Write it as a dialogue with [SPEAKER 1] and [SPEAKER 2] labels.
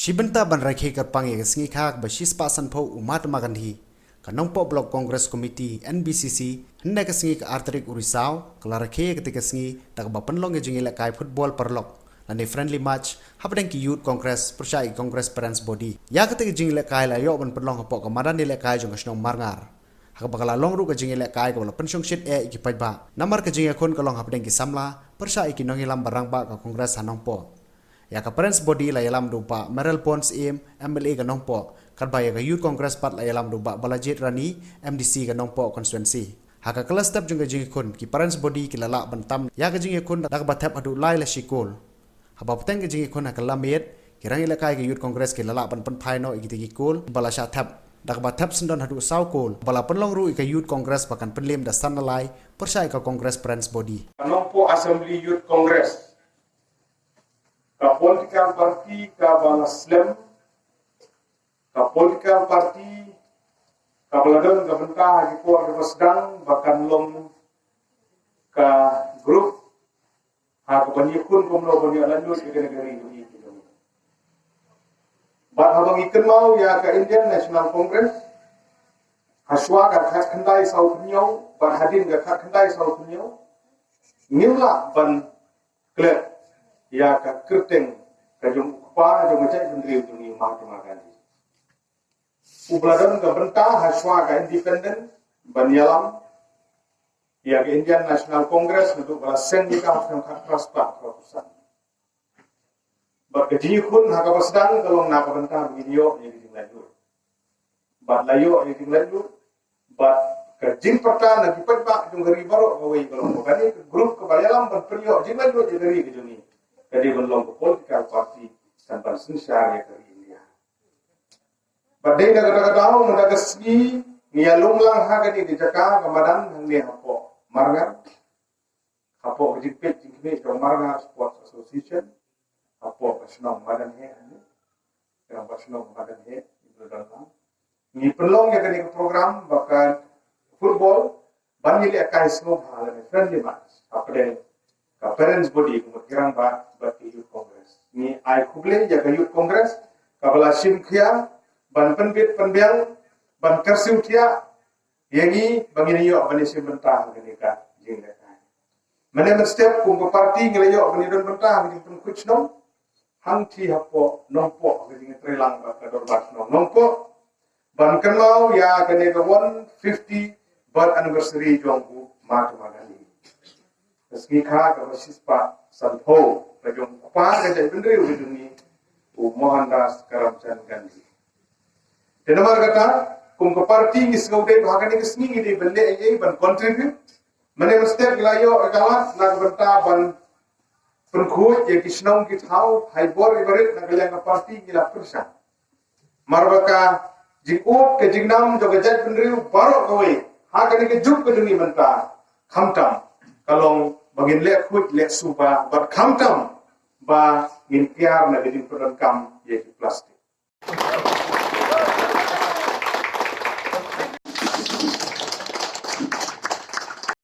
[SPEAKER 1] Shibanta ban rakhe kar pange ga singi khak ba shispa sanpho umat magandhi kanongpo block congress committee NBCC henne ka singi ka artarik urisau kala rakhe ka singi tak ba panlong ge jingila kai football parlok lani friendly match hapdeng ki youth congress persai congress parents body ya ka jingila kai la yo ban panlong po ka madan ni le kai jong snong marngar hak bakala long ru ka jingila kai ka la pensong shit e ki pajba namar ka jinga khon ka long hapdeng ki samla persai ki nongilam barang ba ka congress hanong po ya ka parents body la yalam dupa Merel Pons im MLA ka nongpo kadbaya ka youth congress pat la yalam dupa Balajit Rani MDC ka nongpo constituency haka kelas step jung jingi kun ki parents body ki lala bantam ya ka jingi kun dak bathap adu lai la shikol haba pateng ka jingi kun haka lamet ki rangi la kai ka youth congress ki lala ban phai no igiti ki kol bala sha thap dak bathap sindon hadu sau kol bala penlong ru ka youth congress pakan penlim da sanalai persai ka congress parents body
[SPEAKER 2] nongpo assembly youth congress ka political party ka balaslam ka political party ka baladan ka benta hagi ko ada sedang bahkan long ka grup ha ka bani kun komno bani lanjut ke negara ini bah habang ikan mau ya ka Indian National Congress haswa ka khandai South Nyau bah hadin ka khandai South Nyau ngila ban klub ya ka kerteng ka jom pa jom macam menteri dunia Mahatma Gandhi ubladan ka benta haswa ka independent banyalam ya ka Indian National Congress untuk bala sendika yang ka traspa propusan berkeji kun haka pasdang kalau nak benta video yang dilaju bat layo yang dilaju bat kerjin perta nak dipak jom gari baru kawai kalau bukan grup kebayalam berperiok jin laju jadi ke dunia jadi belum political party tanpa sensar ya ke India. Badai negara tahu mendaga segi nialung lang haga di Jakarta kemadan hangni hapo marngar hapo jipet jingme ke marngar sports association hapo pasnong madan he yang pasnong madan he berdalam ni pelong ya ke program bahkan football banjili akai semua hal ni friendly match apa ka parents body kumukirang ba youth congress ni ai kuble ya ka youth congress ka bala sim khia ban penbit penbiang ban kersiu khia yangi bangini yo bani sim bentah ni ka jing ka mana step kum party ngelayo bani don bentah ni pun kuchnom hang thi hapo nompo ni trelang ba ka dor bas nompo ban kenau ya ka ne 150 birth anniversary jongku Mahatma Gandhi meski kha ka sispa sanpho kajong pa ka jai bendri u duni u Mohandas Karamchand Gandhi denamar kata kum ko party ni sgaude bhagani ke sngi ni belle ai ban contribute mane mesti glayo akalat na benta ban penkhu ye kisnong ki thau haibor ibarit na galang party ni la persa marbaka jikut ke jingnam jo gajat bendri baro koi ha kani ke juk ke duni benta khamtam kalong bagin lek hut lek suba bat khamtam ba ngin piar na gidin produk kam ye plastik